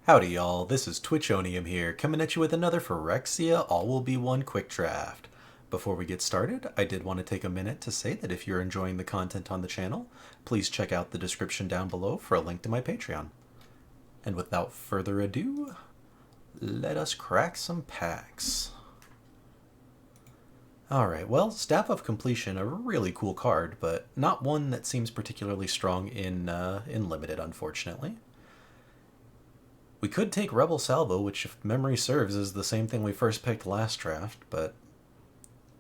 Howdy y'all, this is Twitchonium here, coming at you with another Phyrexia All Will Be One quick draft. Before we get started, I did want to take a minute to say that if you're enjoying the content on the channel, please check out the description down below for a link to my Patreon. And without further ado, let us crack some packs. Alright, well, Staff of Completion, a really cool card, but not one that seems particularly strong in Limited, unfortunately. We could take Rebel Salvo, which, if memory serves, is the same thing we first picked last draft, but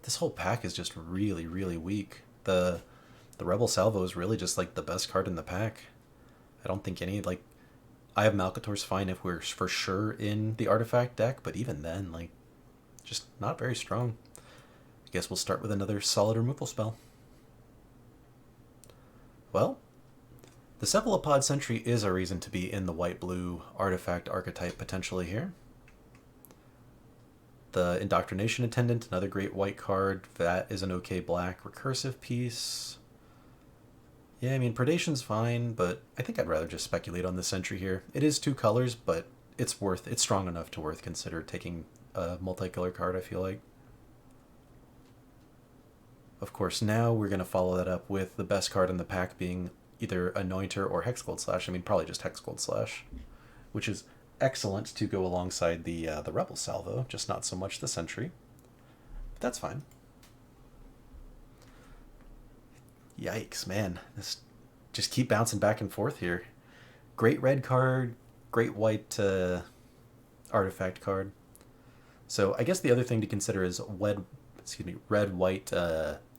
this whole pack is just really, really weak. The Rebel Salvo is really just like the best card in the pack. I don't think any, like, I have Malcator's fine if we're for sure in the artifact deck, but even then, like, just not very strong. I guess we'll start with another solid removal spell. Well, the Cephalopod Sentry is a reason to be in the white-blue artifact archetype potentially here. The Indoctrination Attendant, another great white card. That is an okay black. Recursive piece. Yeah, I mean, Predation's fine, but I think I'd rather just speculate on the Sentry here. It is two colors, but it's strong enough to worth consider taking a multicolor card, I feel like. Of course, now we're going to follow that up with the best card in the pack being either Anointer or Hexgold Slash. I mean, probably just Hexgold Slash, which is excellent to go alongside the Rebel Salvo, just not so much the Sentry. But that's fine. Yikes, man. This just keep bouncing back and forth here. Great red card, great white artifact card. So I guess the other thing to consider is red-white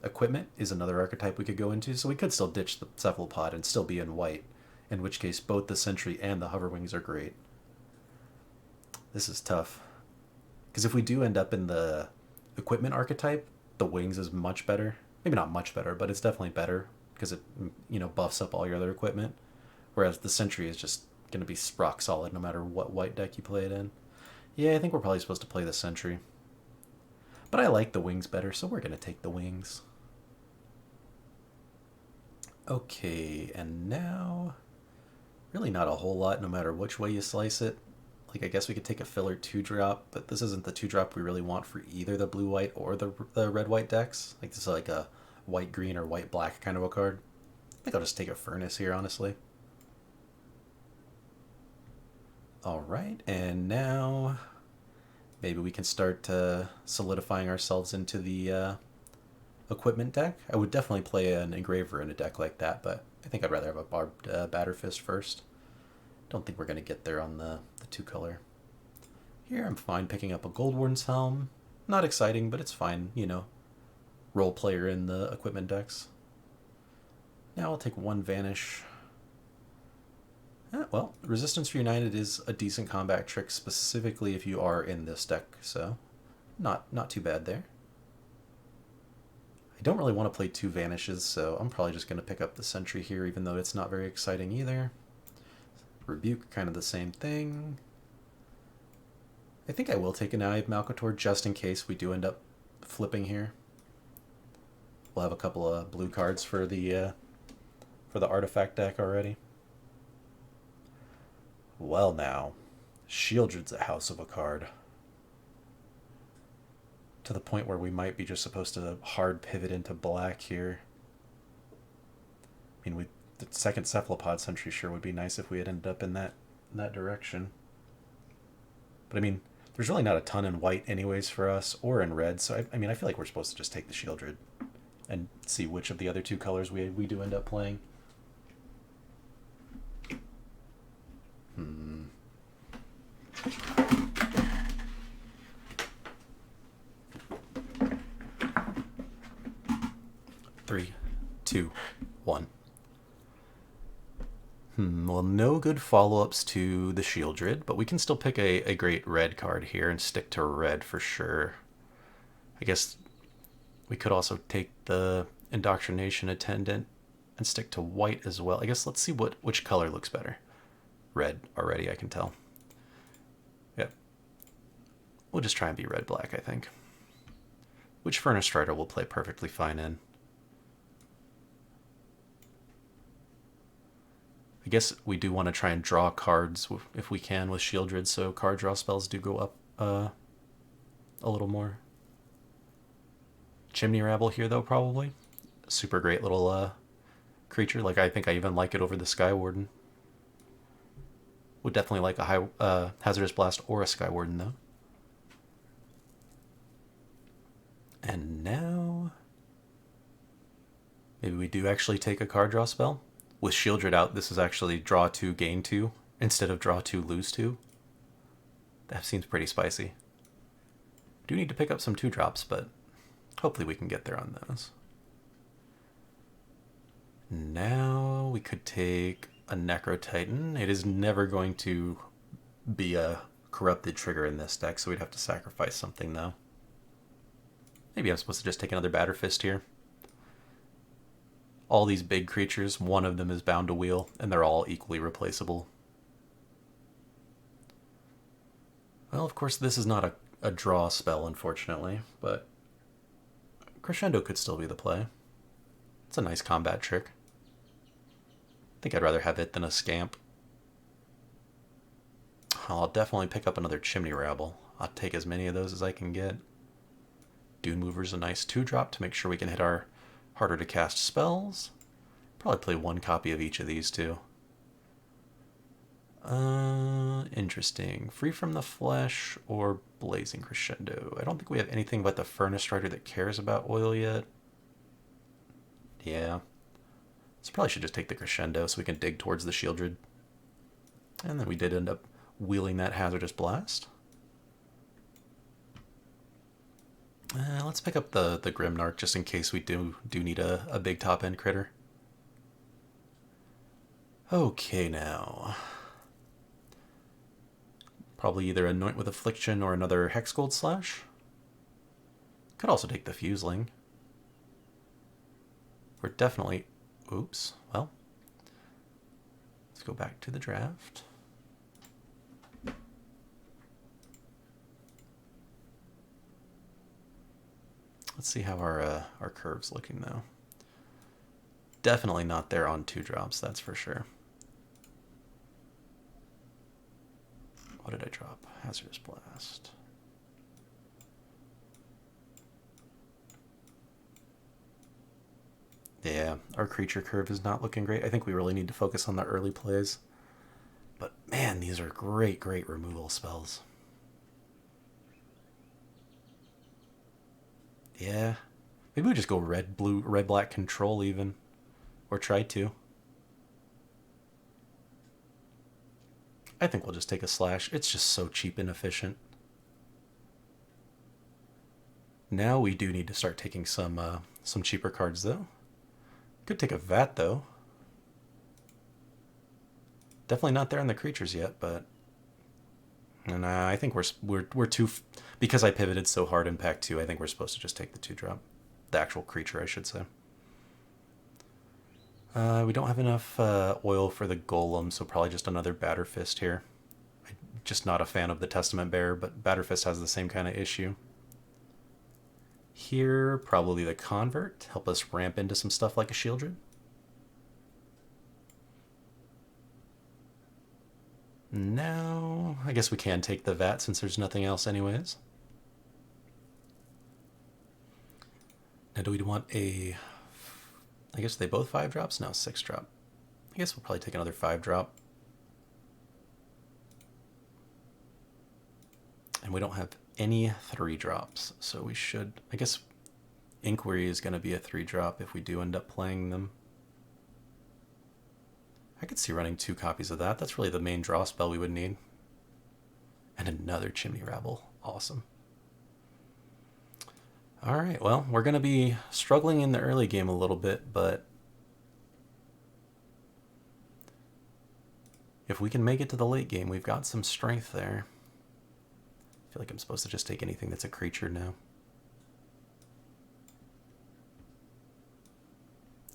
equipment is another archetype we could go into. So we could still ditch the Cephalopod and still be in white, in which case both the Sentry and the Hoverwings are great. This is tough. Because if we do end up in the equipment archetype, the Wings is much better. Maybe not much better, but it's definitely better because it, buffs up all your other equipment. Whereas the Sentry is just going to be rock solid no matter what white deck you play it in. Yeah, I think we're probably supposed to play the Sentry. But I like the Wings better, so we're going to take the Wings. Okay, and now really not a whole lot no matter which way you slice it. Like, I guess we could take a filler 2-drop, but this isn't the 2-drop we really want for either the blue-white or the red-white decks. Like, this is like a white-green or white-black kind of a card. I think I'll just take a Furnace here, honestly. Alright, and now maybe we can start solidifying ourselves into the equipment deck. I would definitely play an Engraver in a deck like that, but I think I'd rather have a Barbed Batterfist first. Don't think we're going to get there on the two-color. Here I'm fine picking up a Goldwarden's Helm. Not exciting, but it's fine, role player in the equipment decks. Now I'll take one Vanish. Well, Resistance for United is a decent combat trick, specifically if you are in this deck, so not too bad there. I don't really want to play two Vanishes, so I'm probably just going to pick up the Sentry here, even though it's not very exciting either. Rebuke, kind of the same thing. I think I will take an Eye of Malcator just in case we do end up flipping here. We'll have a couple of blue cards for the artifact deck already. Well now, Shieldred's a house of a card. To the point where we might be just supposed to hard pivot into black here. I mean, the second Cephalopod Sentry sure would be nice if we had ended up in that direction. But I mean, there's really not a ton in white anyways for us, or in red, so I mean, I feel like we're supposed to just take the Shieldred and see which of the other two colors we do end up playing. 3, 2, 1. Well, no good follow-ups to the Shieldred, but we can still pick a great red card here and stick to red for sure. I guess we could also take the Indoctrination Attendant and stick to white as well. I guess let's see which color looks better. Red already, I can tell. Yep. We'll just try and be red-black, I think. Which Furnace Strider will play perfectly fine in. guess we do want to try and draw cards if we can with Shieldred, so card draw spells do go up a little more. Chimney Rabble here, though, probably. Super great little creature. Like, I think I even like it over the Sky Warden. Would definitely like a high Hazardous Blast or a Sky Warden, though. And now... maybe we do actually take a card draw spell. With Shieldred out, this is actually draw 2, gain 2, instead of draw 2, lose 2. That seems pretty spicy. Do need to pick up some 2-drops, but hopefully we can get there on those. Now we could take a Necro Titan. It is never going to be a corrupted trigger in this deck, so we'd have to sacrifice something, though. Maybe I'm supposed to just take another Batter Fist here. All these big creatures, one of them is bound to wheel, and they're all equally replaceable. Well, of course, this is not a draw spell, unfortunately, but Crescendo could still be the play. It's a nice combat trick. I think I'd rather have it than a Scamp. I'll definitely pick up another Chimney Rabble. I'll take as many of those as I can get. Dune Mover's a nice 2-drop to make sure we can hit our harder to cast spells. Probably play 1 copy of each of these, too. Interesting. Free from the Flesh or Blazing Crescendo. I don't think we have anything but the Furnace Rider that cares about oil yet. Yeah. So probably should just take the Crescendo so we can dig towards the Shieldred. And then we did end up wheeling that Hazardous Blast. Let's pick up the Grimnarch just in case we do need a big top-end critter. Okay, now. Probably either Anoint with Affliction or another Hexgold Slash. Could also take the Fuseling. We're definitely... oops, well. Let's go back to the draft. Let's see how our curve's looking, though. Definitely not there on 2-drops, that's for sure. What did I drop? Hazardous Blast. Yeah, our creature curve is not looking great. I think we really need to focus on the early plays. But man, these are great, great removal spells. Yeah. Maybe we just go red, blue, red, black control even. Or try to. I think we'll just take a slash. It's just so cheap and efficient. Now we do need to start taking some cheaper cards, though. Could take a Vat, though. Definitely not there in the creatures yet, but... and I think we're too... because I pivoted so hard in Pack 2, I think we're supposed to just take the 2-drop. The actual creature, I should say. We don't have enough oil for the Golem, so probably just another Batter Fist here. I'm just not a fan of the Testament Bearer, but Batter Fist has the same kind of issue. Here, probably the Convert. Help us ramp into some stuff like a Shieldred. Now, I guess we can take the Vat since there's nothing else anyways. Now, do we want a... I guess they both 5-drops? No, 6-drop. I guess we'll probably take another 5-drop. And we don't have any 3-drops, so we should... I guess Inquiry is going to be a 3-drop if we do end up playing them. I could see running 2 copies of that. That's really the main draw spell we would need. And another Chimney Rabble. Awesome. Alright, well, we're going to be struggling in the early game a little bit, but if we can make it to the late game, we've got some strength there. I feel like I'm supposed to just take anything that's a creature now.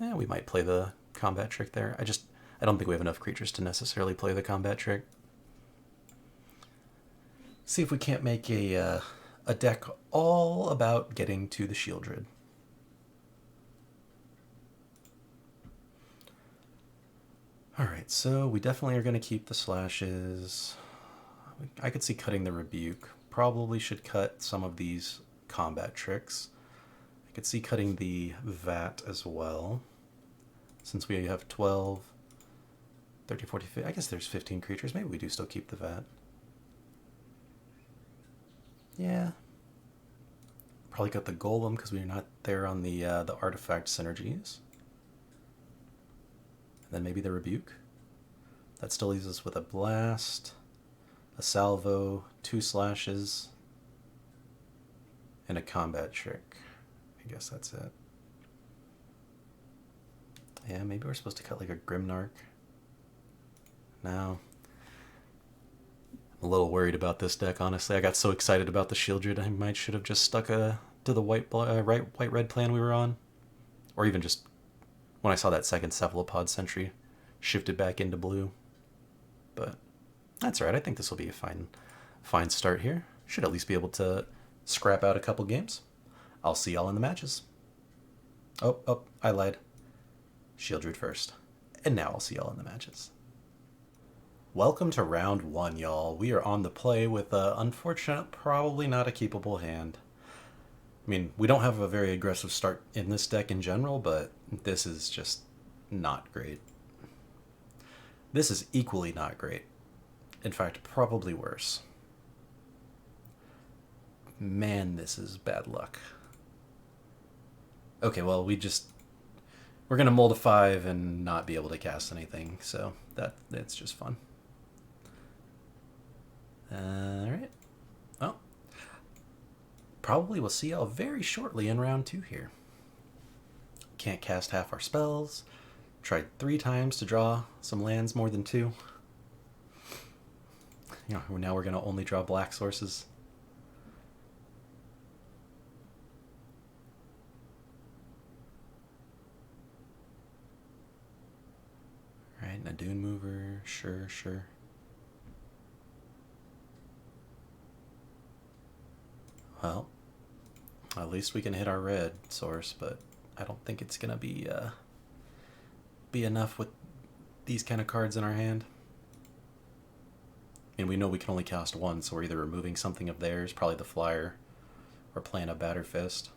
Yeah, we might play the combat trick there. I don't think we have enough creatures to necessarily play the combat trick. See if we can't make a deck all about getting to the Shieldred. Alright, so we definitely are going to keep the slashes. I could see cutting the rebuke. Probably should cut some of these combat tricks. I could see cutting the vat as well. Since we have 12, 30, 40, 50, I guess there's 15 creatures. Maybe we do still keep the vat. Yeah. Probably got the golem because we're not there on the artifact synergies. And then maybe the rebuke. That still leaves us with a blast, a salvo, 2 slashes, and a combat trick. I guess that's it. Yeah, maybe we're supposed to cut like a Grimnark. No. I'm a little worried about this deck, honestly. I got so excited about the Shieldred, I should have just stuck to the white-red plan we were on. Or even just, when I saw that second Cephalopod Sentry, shifted back into blue. But that's all right. I think this will be a fine start here. Should at least be able to scrap out a couple games. I'll see y'all in the matches. Oh, I lied. Shieldred first. And now I'll see y'all in the matches. Welcome to round 1, y'all. We are on the play with an unfortunate, probably not a keepable hand. I mean, we don't have a very aggressive start in this deck in general, but this is just not great. This is equally not great. In fact, probably worse. Man, this is bad luck. Okay, well, we're going to mold a 5 and not be able to cast anything, so that's just fun. Alright. Well, probably we'll see y'all very shortly in round 2 here. Can't cast half our spells. Tried 3 times to draw some lands more than 2. Now we're going to only draw black sources. Alright, and a Dune Mover. Sure. Well, at least we can hit our red source, but I don't think it's going to be enough with these kind of cards in our hand. And we know we can only cast 1, so we're either removing something of theirs, probably the flyer, or playing a Batter Fist.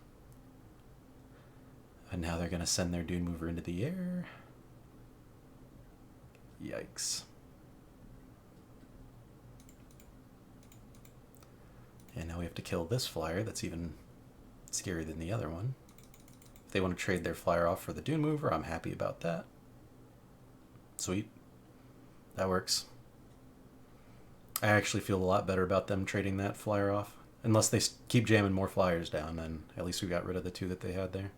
And now they're going to send their Dune Mover into the air. Yikes. And now we have to kill this flyer that's even scarier than the other one. If they want to trade their flyer off for the Dune Mover, I'm happy about that. Sweet. That works. I actually feel a lot better about them trading that flyer off. Unless they keep jamming more flyers down, then at least we got rid of the 2 that they had there.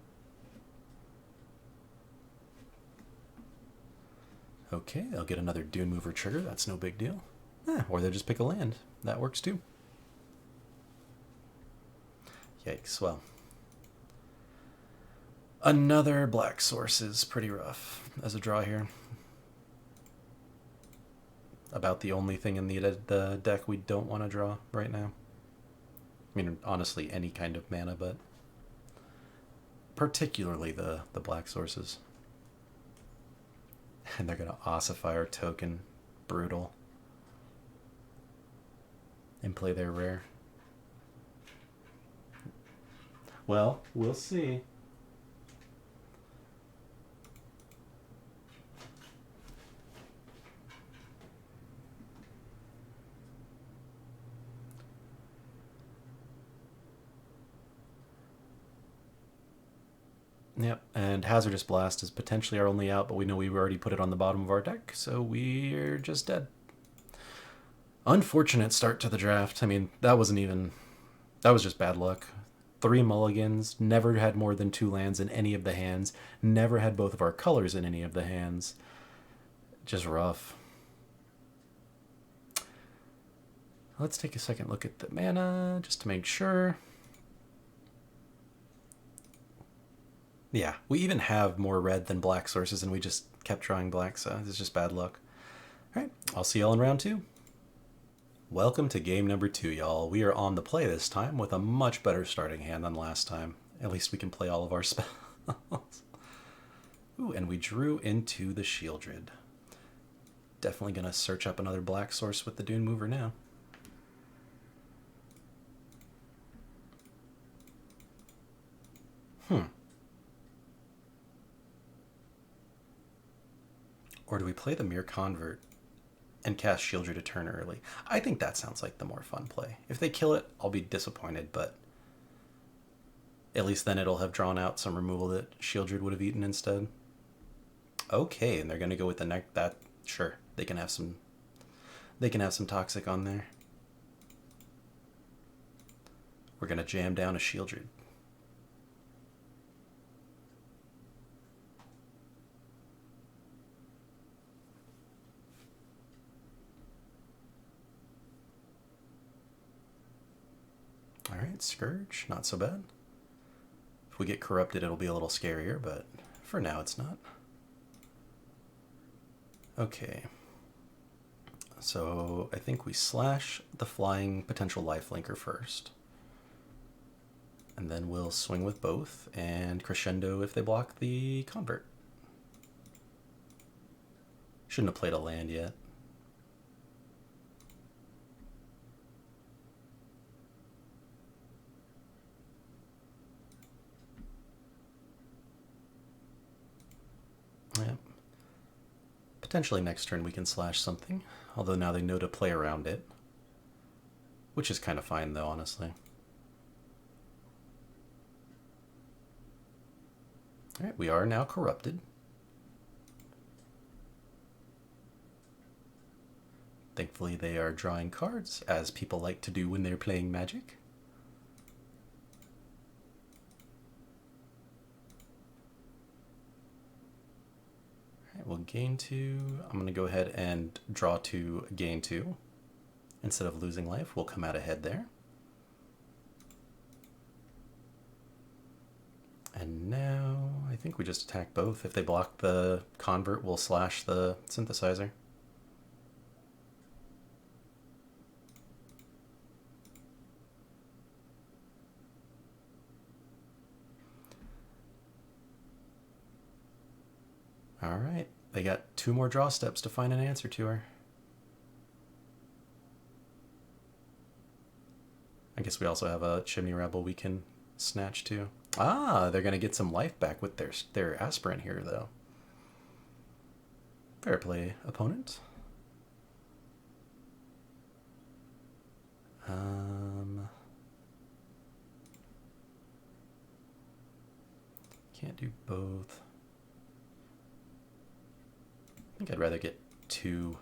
Okay, I'll get another Dune Mover trigger. That's no big deal. Or they'll just pick a land. That works too. Yikes, well. Another black source is pretty rough as a draw here. About the only thing in the deck we don't want to draw right now. I mean, honestly, any kind of mana, but particularly the black sources. And they're going to ossify our token. Brutal. And play their rare. Well, we'll see. Yep, and Hazardous Blast is potentially our only out, but we know we've already put it on the bottom of our deck, so we're just dead. Unfortunate start to the draft. I mean, that was just bad luck. 3 mulligans, never had more than 2 lands in any of the hands, never had both of our colors in any of the hands. Just rough. Let's take a second look at the mana, just to make sure. Yeah, we even have more red than black sources, and we just kept drawing black, so this is just bad luck. Alright, I'll see y'all in round 2. Welcome to game number 2, y'all. We are on the play this time with a much better starting hand than last time. At least we can play all of our spells. Ooh, and we drew into the Shieldred. Definitely going to search up another black source with the Dune Mover now. Or do we play the Mere Convert and cast Shieldred a turn early? I think that sounds like the more fun play. If they kill it, I'll be disappointed, but at least then it'll have drawn out some removal that Shieldred would have eaten instead. Okay, and they're gonna go with the neck. That sure, they can have some. They can have some toxic on there. We're gonna jam down a Shieldred. Alright, Scourge, not so bad. If we get corrupted, it'll be a little scarier, but for now it's not. Okay. So I think we slash the flying potential lifelinker first. And then we'll swing with both and crescendo if they block the convert. Shouldn't have played a land yet. Yep. Potentially next turn we can slash something, although now they know to play around it. Which is kind of fine though, honestly. Alright, we are now corrupted. Thankfully they are drawing cards, as people like to do when they're playing Magic. Alright, we'll gain 2. I'm going to go ahead and draw 2, gain 2. Instead of losing life, we'll come out ahead there. And now, I think we just attack both. If they block the convert, we'll slash the synthesizer. Alright, they got 2 more draw steps to find an answer to her. I guess we also have a Chimney Rebel we can snatch too. Ah, they're going to get some life back with their aspirant here, though. Fair play, opponent. Can't do both. I think I'd rather get 2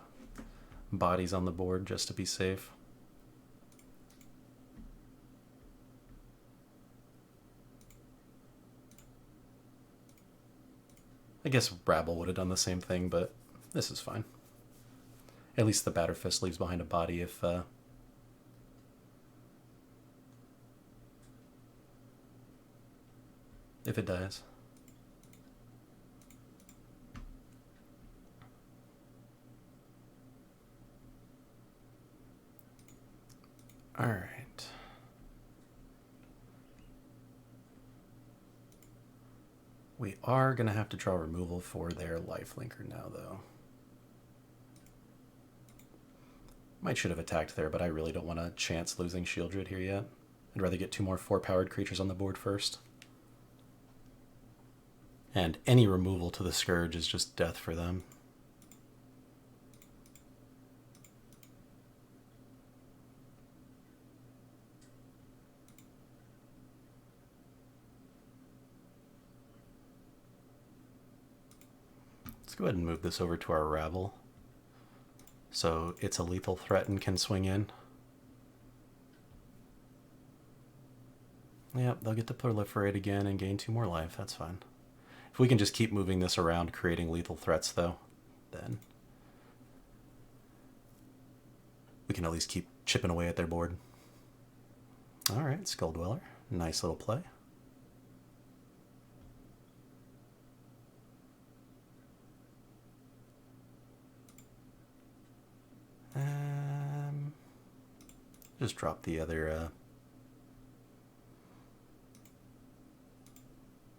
bodies on the board just to be safe. I guess Rabble would have done the same thing, but this is fine. At least the Batterfist leaves behind a body if it dies. All right. We are going to have to draw removal for their lifelinker now, though. Might should have attacked there, but I really don't want to chance losing Shieldred here yet. I'd rather get 2 more 4-powered creatures on the board first. And any removal to the Scourge is just death for them. Let's go ahead and move this over to our Rabble. So it's a lethal threat and can swing in. Yep, they'll get to proliferate again and gain 2 more life. That's fine. If we can just keep moving this around, creating lethal threats, though, then we can at least keep chipping away at their board. Alright, Skull Dweller. Nice little play. Just drop the other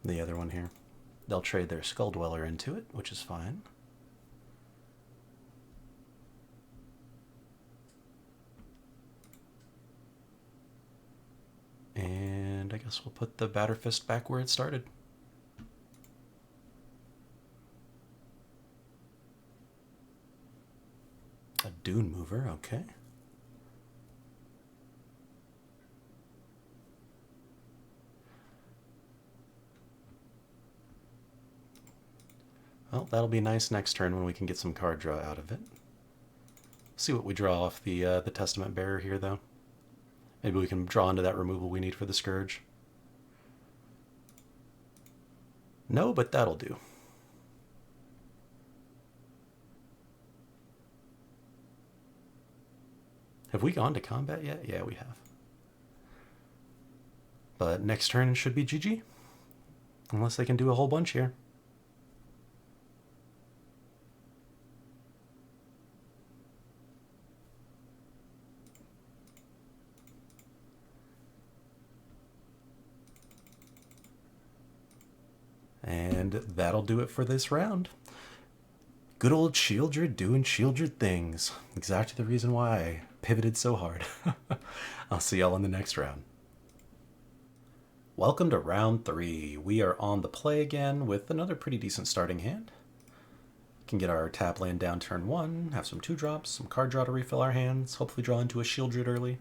one here. They'll trade their Skull Dweller into it, which is fine. guess we'll put the Batter Fist back where it started. A Dune Mover, okay. Well, that'll be nice next turn when we can get some card draw out of it. See what we draw off the Testament Bearer here, though. Maybe we can draw into that removal we need for the Scourge. No, but that'll do. Have we gone to combat yet? Yeah, we have. But next turn should be GG. Unless they can do a whole bunch here. And that'll do it for this round. Good old Shieldred doing Shieldred things. Exactly the reason why I pivoted so hard. I'll see y'all in the next round. Welcome to round 3. We are on the play again with another pretty decent starting hand. Can get our tap land down turn 1, have some 2-drops, some card draw to refill our hands, hopefully draw into a Shieldred early.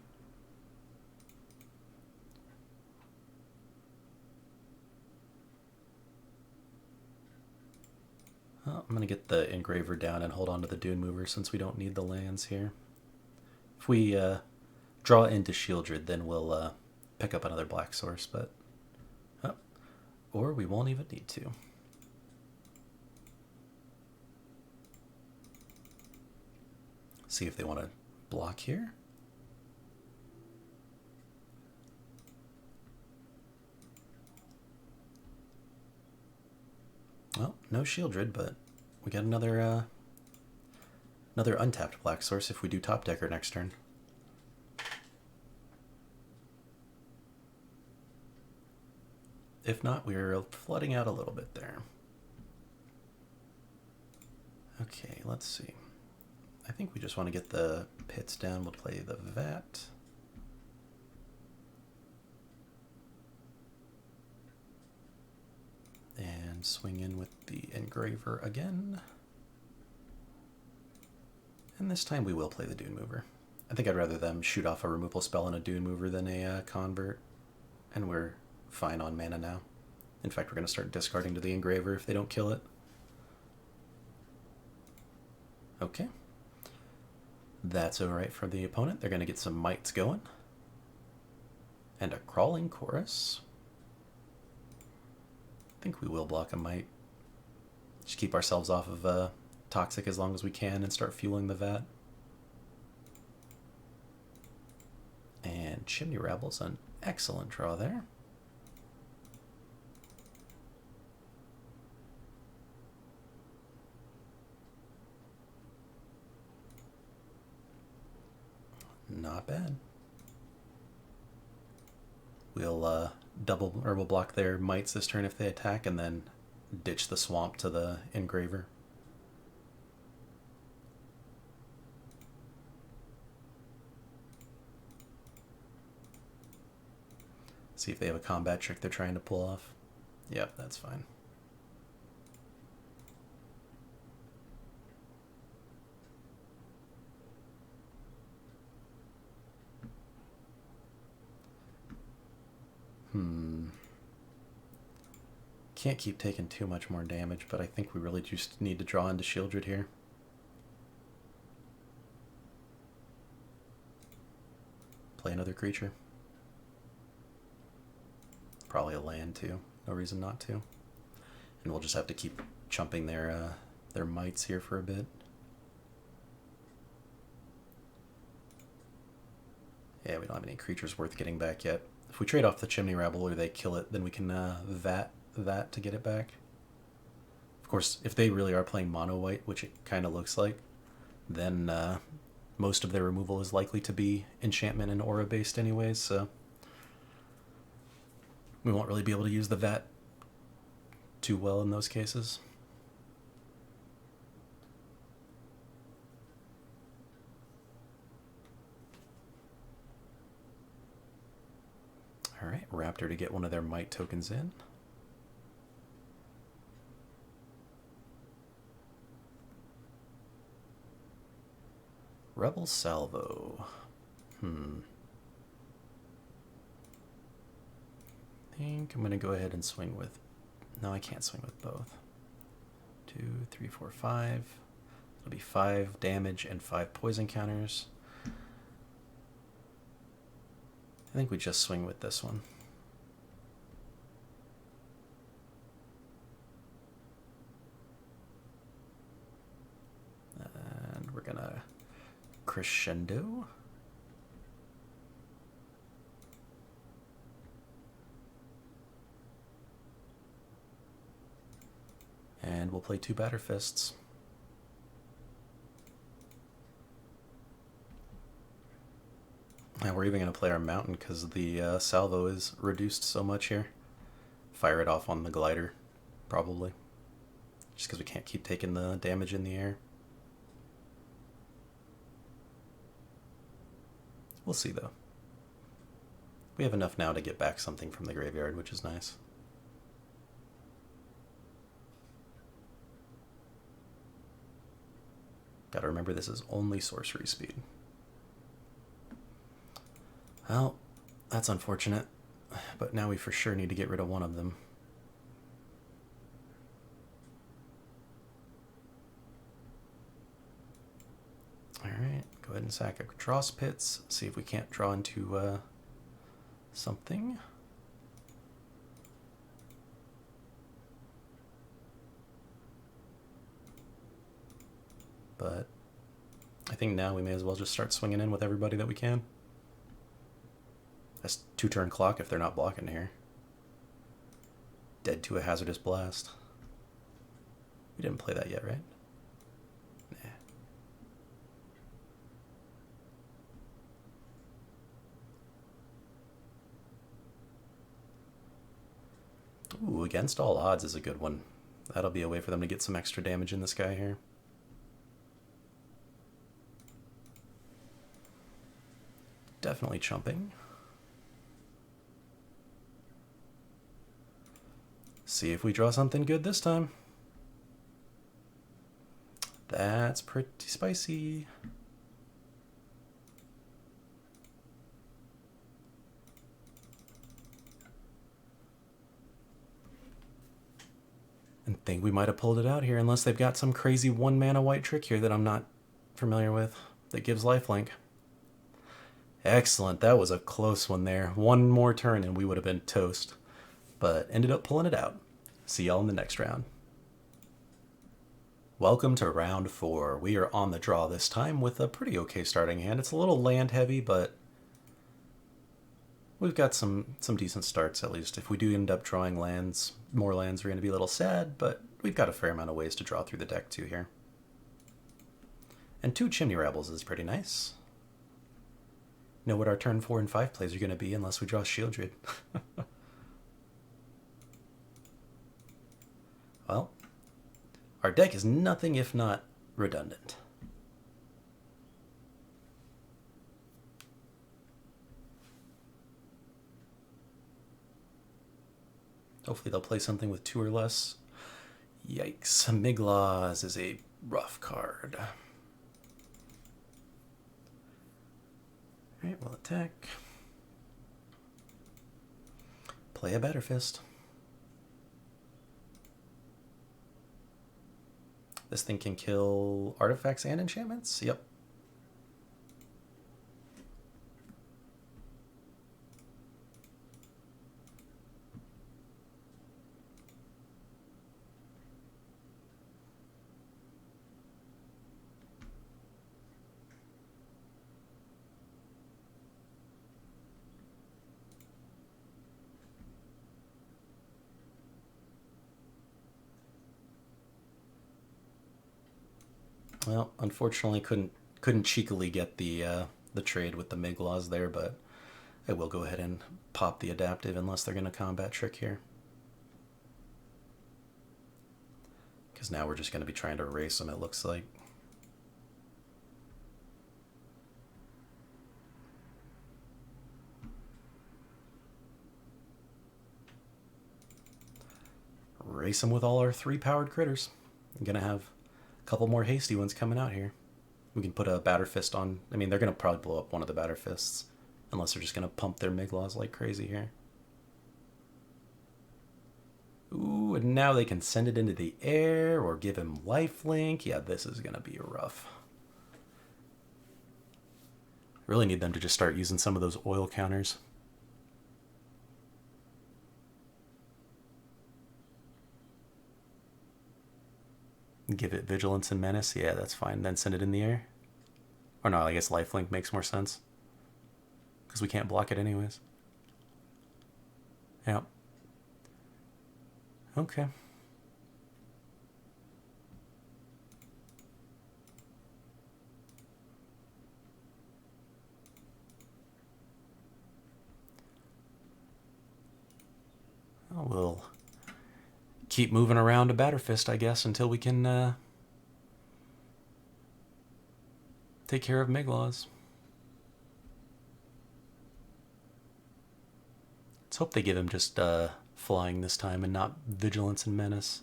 Well, I'm going to get the Engraver down and hold on to the Dune Mover since we don't need the lands here. If we draw into Shieldred, then we'll pick up another black source, but... Oh, or we won't even need to. See if they want to block here. Well, no Shieldred, but we got another untapped black source if we do top decker next turn. If not, we're flooding out a little bit there. Okay, let's see. I think we just want to get the pits down. We'll play the Vat. And swing in with the Engraver again. And this time we will play the Dune Mover. I think I'd rather them shoot off a removal spell and a Dune Mover than a Convert. And we're fine on mana now. In fact, we're going to start discarding to the Engraver if they don't kill it. Okay. That's alright for the opponent. They're going to get some Mites going. And a Crawling Chorus. I think we will block a Mite. Just keep ourselves off of Toxic as long as we can and start fueling the Vat. And Chimney Rabble's an excellent draw there. Not bad. We'll we'll block their Mites this turn if they attack, and then ditch the Swamp to the Engraver. See if they have a combat trick they're trying to pull off. Yep, that's fine. Can't keep taking too much more damage, but I think we really just need to draw into Shieldred here. Play another creature. Probably a land too. No reason not to. And we'll just have to keep chumping their Mites here for a bit. Yeah, we don't have any creatures worth getting back yet. If we trade off the Chimney Rabble or they kill it, then we can Vat that to get it back. Of course, if they really are playing mono white, which it kind of looks like, then most of their removal is likely to be enchantment and aura based anyways, so we won't really be able to use the Vat too well in those cases. Alright, Raptor to get one of their Might tokens in. Rebel Salvo. I think I'm going to go ahead and swing with... No, I can't swing with both. 2, 3, 4, 5. It'll be 5 damage and 5 poison counters. I think we just swing with this one. And we're going to crescendo. And we'll play 2 Batter Fists. And we're even going to play our Mountain because the salvo is reduced so much here. Fire it off on the glider, probably. Just because we can't keep taking the damage in the air. We'll see, though. We have enough now to get back something from the graveyard, which is nice. Gotta remember this is only sorcery speed. Well, that's unfortunate, but now we for sure need to get rid of one of them. Alright, go ahead and sack a Dross Pits, see if we can't draw into something. But I think now we may as well just start swinging in with everybody that we can. That's 2-turn clock if they're not blocking here. Dead to a Hazardous Blast. We didn't play that yet, right? Nah. Ooh, Against All Odds is a good one. That'll be a way for them to get some extra damage in this guy here. Definitely chumping. See if we draw something good this time. That's pretty spicy. And think we might have pulled it out here, unless they've got some crazy 1-mana white trick here that I'm not familiar with that gives lifelink. Excellent, that was a close one there. One more turn and we would have been toast, but ended up pulling it out. See y'all in the next round. Welcome to round 4. We are on the draw this time with a pretty okay starting hand. It's a little land heavy, but we've got some decent starts at least. If we do end up drawing lands, more lands, we're going to be a little sad, but we've got a fair amount of ways to draw through the deck too here. And 2 Chimney Rebels is pretty nice. Know what our turn 4 and 5 plays are going to be unless we draw Shieldred. Well, our deck is nothing if not redundant. Hopefully they'll play something with 2 or less. Yikes, Miglaws is a rough card. Alright, we'll attack. Play a Batter Fist. This thing can kill artifacts and enchantments? Yep. Well, unfortunately couldn't cheekily get the trade with the Miglaws there, but I will go ahead and pop the adaptive unless they're going to combat trick here. Because now we're just going to be trying to erase them, it looks like. race them with all our 3-powered critters. I'm going to have a couple more hasty ones coming out here. We can put a Batter Fist on. I mean, they're going to probably blow up one of the Batter Fists. Unless they're just going to pump their Miglaws like crazy here. Ooh, and now they can send it into the air or give him lifelink. Yeah, this is going to be rough. Really need them to just start using some of those oil counters. Give it Vigilance and Menace. Yeah, that's fine. Then send it in the air. Or no, I guess lifelink makes more sense. Because we can't block it anyways. Yep. Okay. Oh, we'll keep moving around a Batter Fist, I guess, until we can take care of Miglaws. Let's hope they give him just flying this time and not Vigilance and Menace.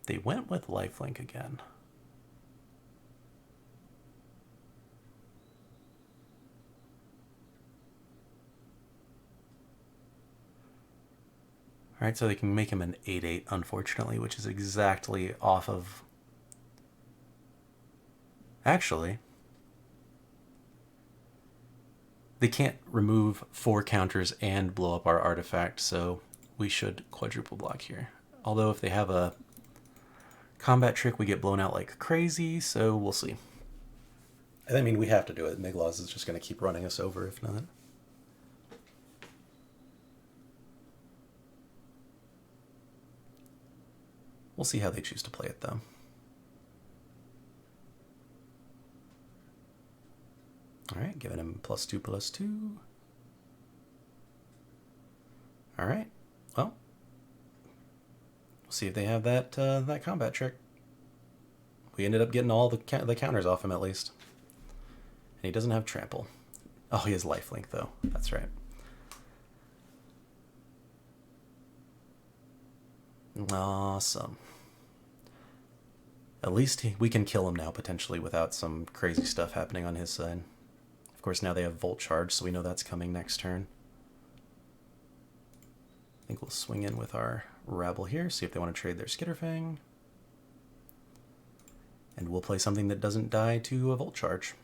They went with lifelink again. Alright, so they can make him an 8/8, unfortunately, which is exactly off of... Actually, they can't remove 4 counters and blow up our artifact, so we should quadruple block here. Although if they have a combat trick, we get blown out like crazy, so we'll see. I mean, we have to do it. Miglaws is just going to keep running us over if not. We'll see how they choose to play it, though. Alright, giving him +2/+2. Alright, well, we'll see if they have that that combat trick. We ended up getting all the counters off him, at least. And he doesn't have trample. Oh, he has lifelink, though. That's right. Awesome. At least we can kill him now, potentially, without some crazy stuff happening on his side. Of course, now they have Volt Charge, so we know that's coming next turn. I think we'll swing in with our Rabble here, see if they want to trade their Skitterfang. And we'll play something that doesn't die to a Volt Charge.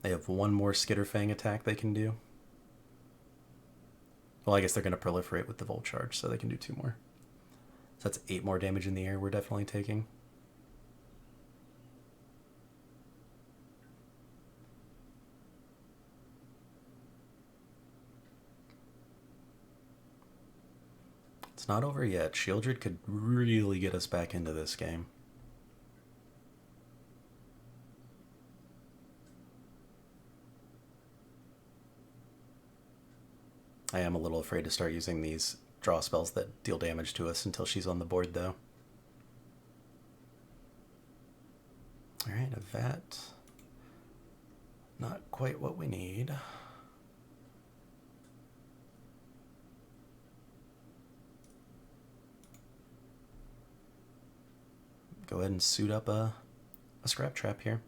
They have one more Skitterfang attack they can do. Well, I guess they're going to proliferate with the Volt Charge, so they can do 2 more. So that's 8 more damage in the air we're definitely taking. It's not over yet. Shieldred could really get us back into this game. I am a little afraid to start using these draw spells that deal damage to us until she's on the board, though. Alright, a Vat. Not quite what we need. Go ahead and suit up a Scrap Trap here.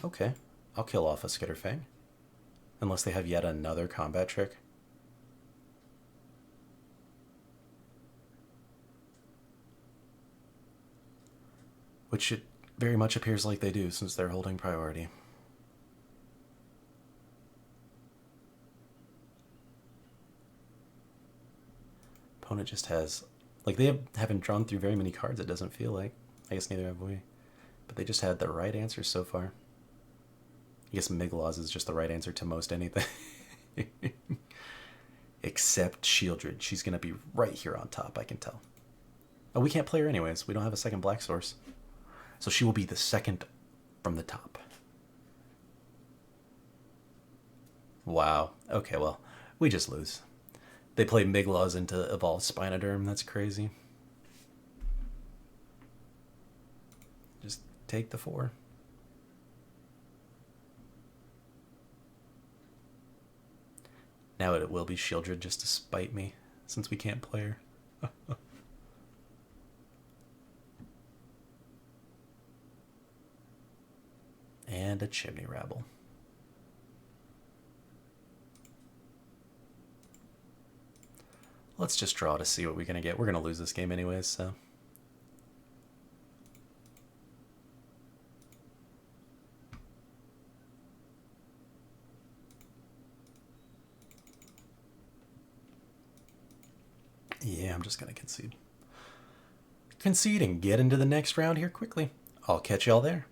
Okay, I'll kill off a Skitterfang. Unless they have yet another combat trick. Which it very much appears like they do, since they're holding priority. Opponent just has... Like, they haven't drawn through very many cards, it doesn't feel like. I guess neither have we. But they just had the right answers so far. I guess Miglaws is just the right answer to most anything. Except Shieldred. She's going to be right here on top, I can tell. Oh, we can't play her anyways. We don't have a second black source. So she will be the second from the top. Wow. Okay, well, we just lose. They play Miglaws into Evolved Spinoderm. That's crazy. Just take the 4. Now it will be Shieldred just to spite me, since we can't play her. And a Chimney Rabble. Let's just draw to see what we're going to get. We're going to lose this game anyways, so... Yeah, I'm just going to concede. Concede and get into the next round here quickly. I'll catch y'all there.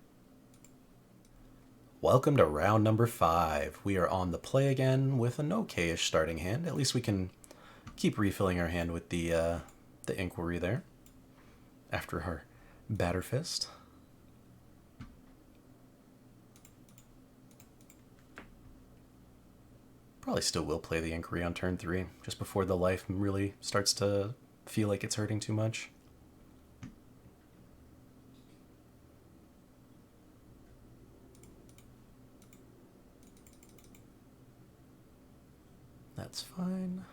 Welcome to round number 5. We are on the play again with an okay-ish starting hand. At least we can keep refilling our hand with the Inquiry there after our Batter Fist. Probably still will play the Inquiry on turn 3, just before the life really starts to feel like it's hurting too much. That's fine.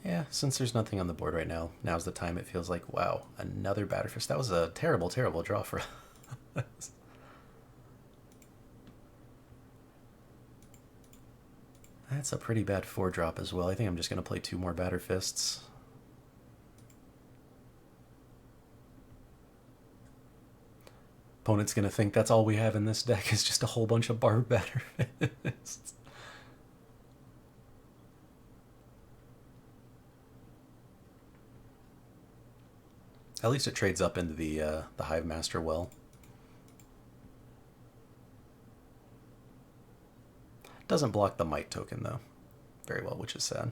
Yeah, since there's nothing on the board right now, now's the time it feels like, wow, another Batter Fist. That was a terrible, terrible draw for us. That's a pretty bad 4-drop as well. I think I'm just going to play 2 more Batter Fists. Opponent's going to think that's all we have in this deck is just a whole bunch of Barbed Batter Fists. At least it trades up into the Hive Master well. Doesn't block the Might token, though, very well, which is sad.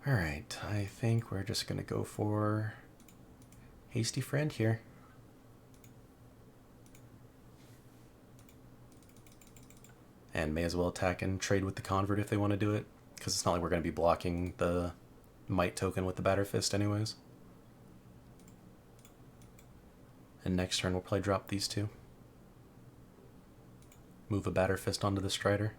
Alright, I think we're just going to go for Hasty Friend here. And may as well attack and trade with the Convert if they want to do it, because it's not like we're going to be blocking the Might token with the Batter Fist anyways. And next turn we'll probably drop these 2. Move a Batter Fist onto the Strider.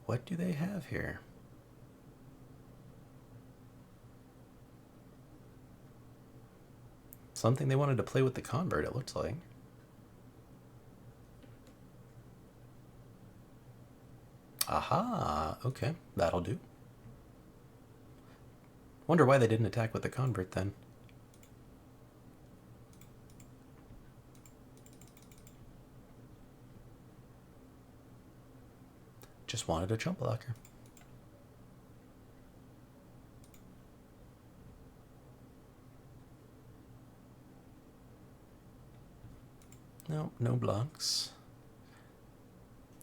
What do they have here? Something they wanted to play with the Convert, it looks like. Aha! Okay, that'll do. Wonder why they didn't attack with the Convert then. Just wanted a Chump Blocker. Nope, no blocks.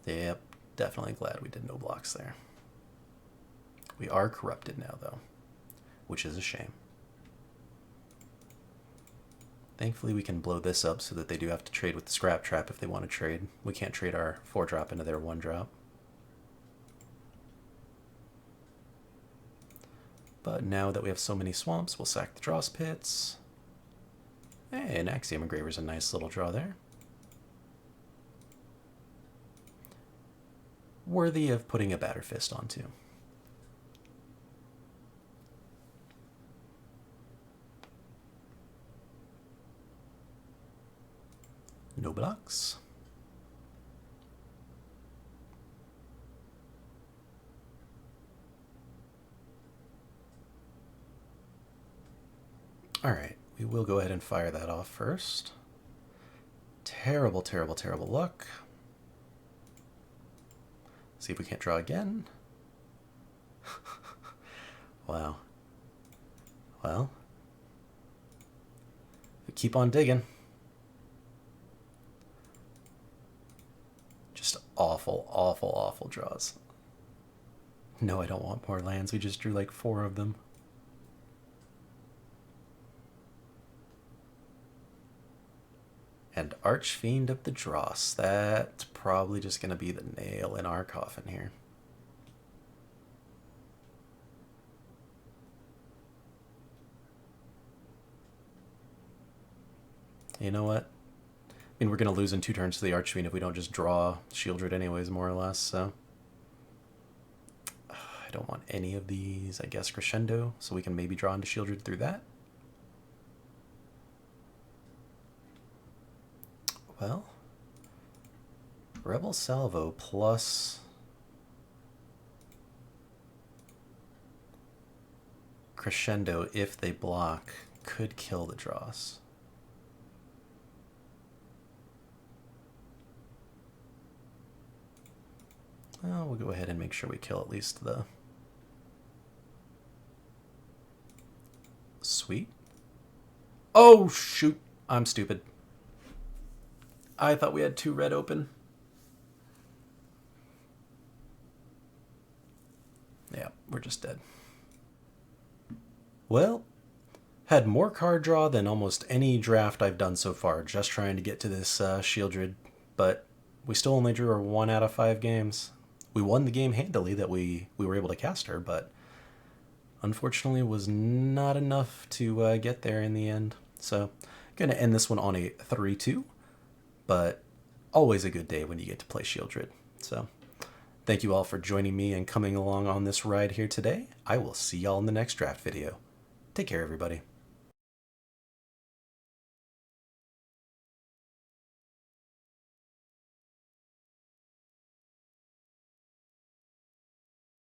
Yep, definitely glad we did no blocks there. We are corrupted now, though, which is a shame. Thankfully, we can blow this up so that they do have to trade with the Scrap Trap if they want to trade. We can't trade our 4-drop into their 1-drop. But now that we have so many swamps, we'll sack the Dross Pits. Hey, an Axiom Engraver's a nice little draw there. Worthy of putting a Batter Fist onto. No blocks. Alright, we will go ahead and fire that off first. Terrible, terrible, terrible luck. See if we can't draw again. Wow. Well, we keep on digging. Just awful, awful, awful draws. No, I don't want more lands. We just drew like 4 of them. And Archfiend of the Dross. That's probably just going to be the nail in our coffin here. You know what? I mean, we're going to lose in 2 turns to the Archfiend if we don't just draw Shieldred anyways, more or less, so... I don't want any of these, I guess, Crescendo, so we can maybe draw into Shieldred through that. Well, Rebel Salvo plus Crescendo, if they block, could kill the Dross. Well, we'll go ahead and make sure we kill at least the... Sweet. Oh, shoot. I'm stupid. I thought we had 2 red open. Yeah, we're just dead. Well, had more card draw than almost any draft I've done so far, just trying to get to this Shieldred, but we still only drew our 1 out of 5 games. We won the game handily that we were able to cast her, but unfortunately was not enough to get there in the end. So, going to end this one on a 3-2. But always a good day when you get to play Shieldred. So, thank you all for joining me and coming along on this ride here today. I will see y'all in the next draft video. Take care, everybody.